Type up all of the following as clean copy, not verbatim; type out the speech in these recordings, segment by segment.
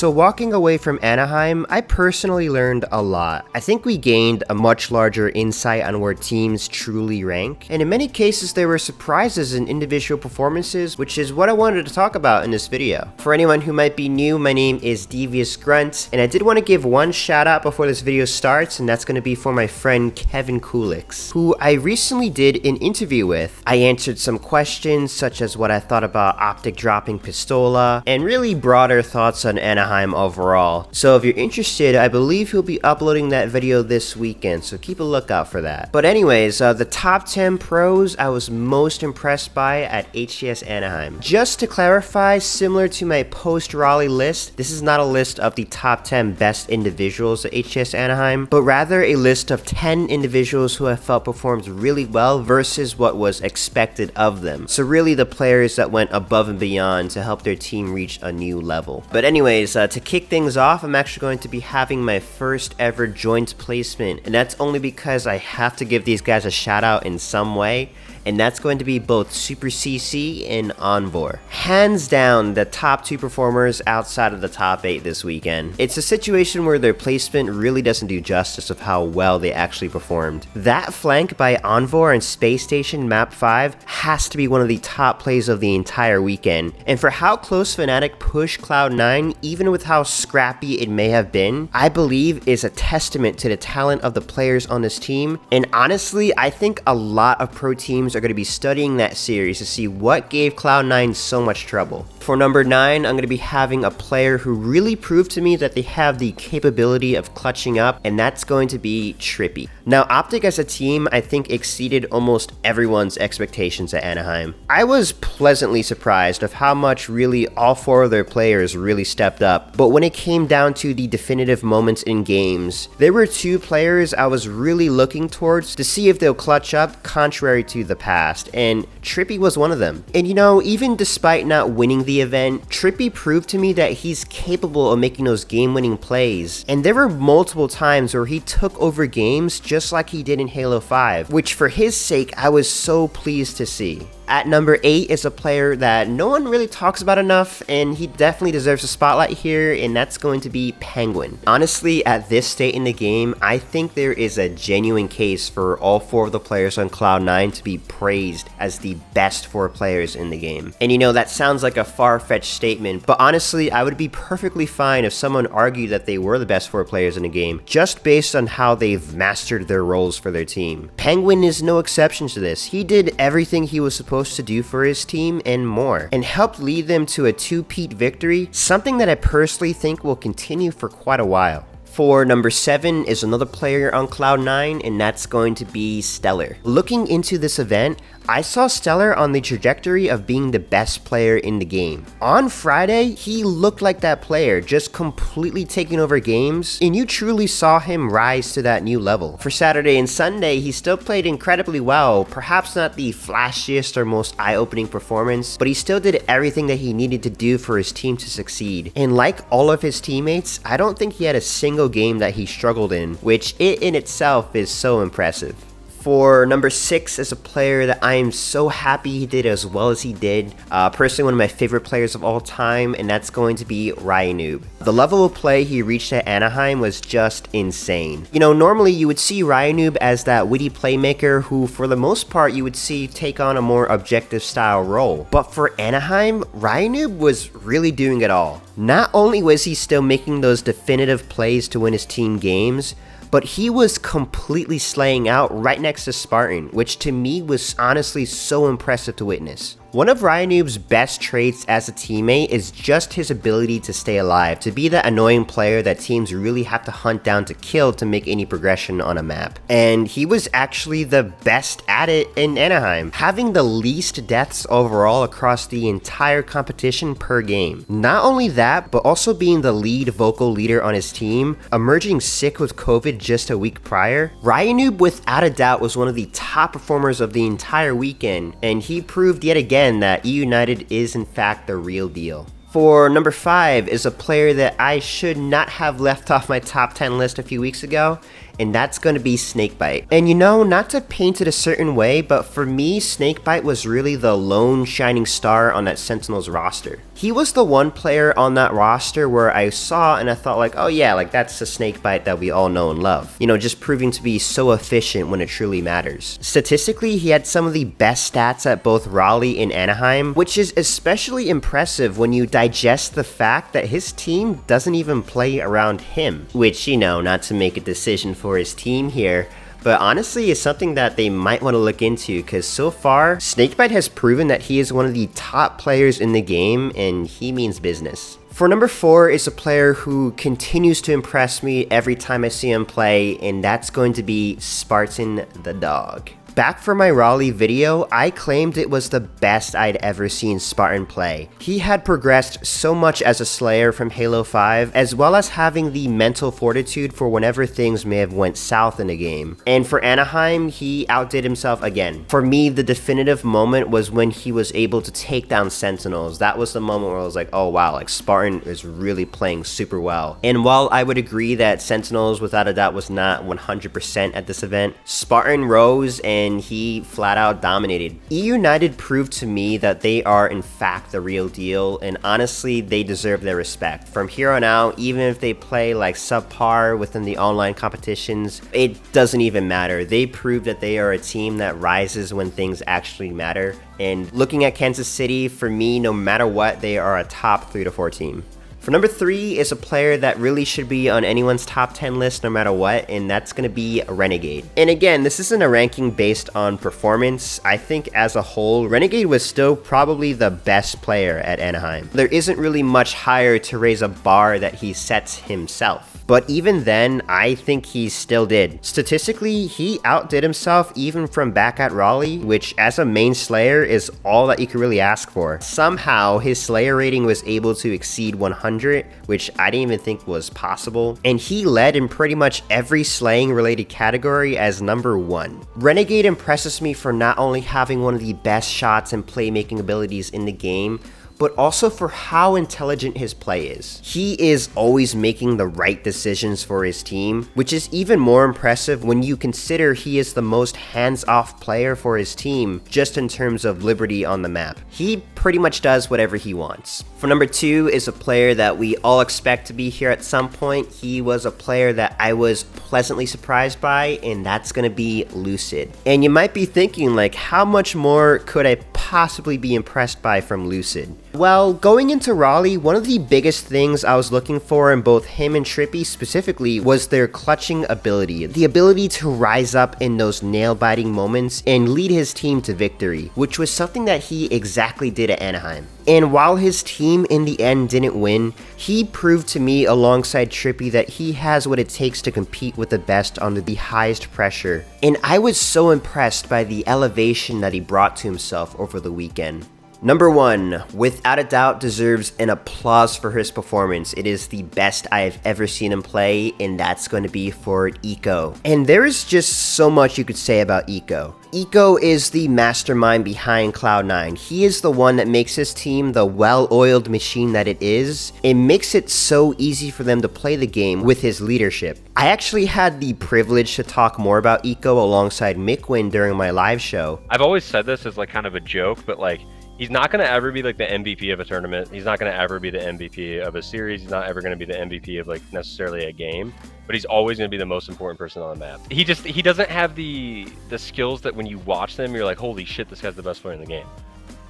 So walking away from Anaheim, I personally learned a lot. I think we gained a much larger insight on where teams truly rank, and in many cases there were surprises in individual performances, which is what I wanted to talk about in this video. For anyone who might be new, my name is Devious Grunt, and I did want to give one shout out before this video starts, and that's going to be for my friend Kevin Kulix, who I recently did an interview with. I answered some questions such as what I thought about Optic dropping Pistola, and really broader thoughts on Anaheim overall. So if you're interested, I believe he'll be uploading that video this weekend, so keep a lookout for that. But anyways, the top 10 pros I was most impressed by at HCS Anaheim. Just to clarify, similar to my post-Raleigh list, this is not a list of the top 10 best individuals at HCS Anaheim, but rather a list of 10 individuals who I felt performed really well versus what was expected of them. So really the players that went above and beyond to help their team reach a new level. But anyways, to kick things off, I'm actually going to be having my first ever joint placement, and that's only because I have to give these guys a shout out in some way, and that's going to be both SuperCC and OnBoard. Hands down, the top 2 performers outside of the top 8 this weekend. It's a situation where their placement really doesn't do justice of how well they actually performed. That flank by OnBoard and Space Station Map 5 has to be one of the top plays of the entire weekend, and for how close Fnatic pushed Cloud9, even with how scrappy it may have been, I believe is a testament to the talent of the players on this team, and honestly, I think a lot of pro teams are going to be studying that series to see what gave Cloud9 so much trouble. For number 9, I'm going to be having a player who really proved to me that they have the capability of clutching up, and that's going to be Trippy. Now, Optic as a team, I think exceeded almost everyone's expectations at Anaheim. I was pleasantly surprised of how much really all 4 of their players really stepped up, but when it came down to the definitive moments in games, there were 2 players I was really looking towards to see if they'll clutch up contrary to the past, and Trippy was one of them. And you know, even despite not winning the event, Trippy proved to me that he's capable of making those game-winning plays, and there were multiple times where he took over games just like he did in Halo 5, which for his sake I was so pleased to see. At number 8 is a player that no one really talks about enough, and he definitely deserves a spotlight here, and that's going to be Penguin. Honestly, at this state in the game, I think there is a genuine case for all 4 of the players on Cloud9 to be praised as the best 4 players in the game. And you know, that sounds like a far-fetched statement, but honestly, I would be perfectly fine if someone argued that they were the best 4 players in the game, just based on how they've mastered their roles for their team. Penguin is no exception to this. He did everything he was supposed to do for his team and more, and helped lead them to a 2-peat victory, something that I personally think will continue for quite a while. For number 7 is another player on Cloud9, and that's going to be Stellar. Looking into this event, I saw Stellar on the trajectory of being the best player in the game. On Friday, he looked like that player, just completely taking over games, and you truly saw him rise to that new level. For Saturday and Sunday, he still played incredibly well, perhaps not the flashiest or most eye-opening performance, but he still did everything that he needed to do for his team to succeed. And like all of his teammates, I don't think he had a single game that he struggled in, which it in itself is so impressive. For number 6 is a player that I am so happy he did as well as he did. Personally, one of my favorite players of all time, and that's going to be Ryanoub. The level of play he reached at Anaheim was just insane. You know, normally you would see Ryanoub as that witty playmaker who, for the most part, you would see take on a more objective style role. But for Anaheim, Ryanoub was really doing it all. Not only was he still making those definitive plays to win his team games, but he was completely slaying out right next to Spartan, which to me was honestly so impressive to witness. One of Ryanoub's best traits as a teammate is just his ability to stay alive, to be that annoying player that teams really have to hunt down to kill to make any progression on a map. And he was actually the best at it in Anaheim, having the least deaths overall across the entire competition per game. Not only that, but also being the lead vocal leader on his team, emerging sick with COVID just a week prior. Ryanoub without a doubt was one of the top performers of the entire weekend, and he proved yet again that E United is in fact the real deal. For number 5 is a player that I should not have left off my top 10 list a few weeks ago, and that's going to be Snakebite. And you know, not to paint it a certain way, but for me, Snakebite was really the lone shining star on that Sentinels roster. He was the one player on that roster where I saw and I thought like, oh yeah, like that's the Snakebite that we all know and love. You know, just proving to be so efficient when it truly matters. Statistically, he had some of the best stats at both Raleigh and Anaheim, which is especially impressive when you digest the fact that his team doesn't even play around him. Which, you know, not to make a decision for his team here, but honestly is something that they might want to look into, because so far, Snakebite has proven that he is one of the top players in the game and he means business. For number 4 is a player who continues to impress me every time I see him play, and that's going to be Spartan the dog. Back for my Raleigh video, I claimed it was the best I'd ever seen Spartan play. He had progressed so much as a Slayer from Halo 5, as well as having the mental fortitude for whenever things may have went south in a game. And for Anaheim, he outdid himself again. For me, the definitive moment was when he was able to take down Sentinels. That was the moment where I was like, oh wow, like Spartan is really playing super well. And while I would agree that Sentinels without a doubt was not 100% at this event, Spartan rose and he flat out dominated. E United proved to me that they are in fact the real deal, and honestly they deserve their respect. From here on out, even if they play like subpar within the online competitions, it doesn't even matter. They proved that they are a team that rises when things actually matter, and looking at Kansas City, for me, no matter what, they are a top 3 to 4 team. For number 3 is a player that really should be on anyone's top 10 list no matter what, and that's going to be Renegade. And again, this isn't a ranking based on performance. I think as a whole, Renegade was still probably the best player at Anaheim. There isn't really much higher to raise a bar that he sets himself. But even then, I think he still did. Statistically, he outdid himself even from back at Raleigh, which as a main Slayer is all that you could really ask for. Somehow, his Slayer rating was able to exceed 100, which I didn't even think was possible. And he led in pretty much every slaying related category as number 1. Renegade impresses me for not only having one of the best shots and playmaking abilities in the game, but also for how intelligent his play is. He is always making the right decisions for his team, which is even more impressive when you consider he is the most hands-off player for his team, just in terms of liberty on the map. He pretty much does whatever he wants. For number 2 is a player that we all expect to be here at some point. He was a player that I was pleasantly surprised by, and that's gonna be Lucid. And you might be thinking, like, how much more could I possibly be impressed by from Lucid? Well, going into Raleigh, one of the biggest things I was looking for in both him and Trippy specifically was their clutching ability. The ability to rise up in those nail-biting moments and lead his team to victory, which was something that he exactly did at Anaheim. And while his team in the end didn't win, he proved to me alongside Trippy that he has what it takes to compete with the best under the highest pressure. And I was so impressed by the elevation that he brought to himself over the weekend. Number 1, without a doubt, deserves an applause for his performance. It is the best I have ever seen him play, and that's going to be for Ekko. And there is just so much you could say about Ekko. Ekko is the mastermind behind Cloud9. He is the one that makes his team the well-oiled machine that it is, and makes it so easy for them to play the game with his leadership. I actually had the privilege to talk more about Ekko alongside Mikwin during my live show. I've always said this as like kind of a joke, but like, he's not going to ever be like the MVP of a tournament. He's not going to ever be the MVP of a series. He's not ever going to be the MVP of like necessarily a game, but he's always going to be the most important person on the map. He doesn't have the skills that when you watch them, you're like, holy shit, this guy's the best player in the game.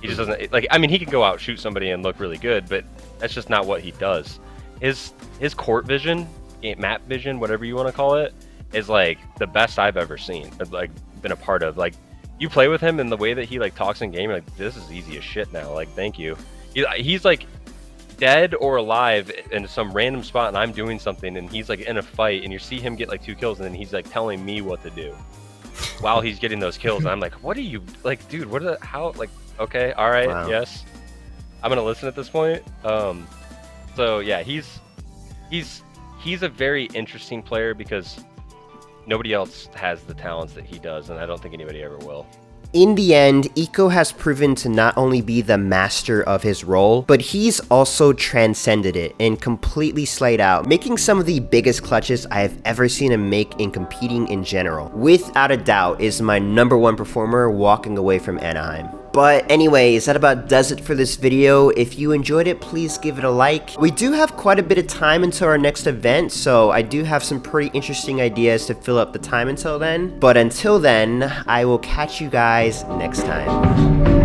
He just doesn't, like, I mean, he can go out, shoot somebody and look really good, but that's just not what he does. His court vision, map vision, whatever you want to call it, is like the best I've ever seen, like been a part of. Like, you play with him and the way that he like talks in game, you're like, this is easy as shit now. Like, thank you. He's like dead or alive in some random spot and I'm doing something and he's like in a fight and you see him get like 2 kills and then he's like telling me what to do while he's getting those kills. And I'm like, what are you like, dude? What are the, how, like, okay, all right, wow. Yes, I'm gonna listen at this point. So yeah, he's a very interesting player because nobody else has the talents that he does, and I don't think anybody ever will. In the end, Ekko has proven to not only be the master of his role, but he's also transcended it and completely slayed out, making some of the biggest clutches I have ever seen him make in competing in general. Without a doubt is my number 1 performer walking away from Anaheim. But anyways, that about does it for this video. If you enjoyed it, please give it a like. We do have quite a bit of time until our next event, so I do have some pretty interesting ideas to fill up the time until then. But until then, I will catch you guys next time.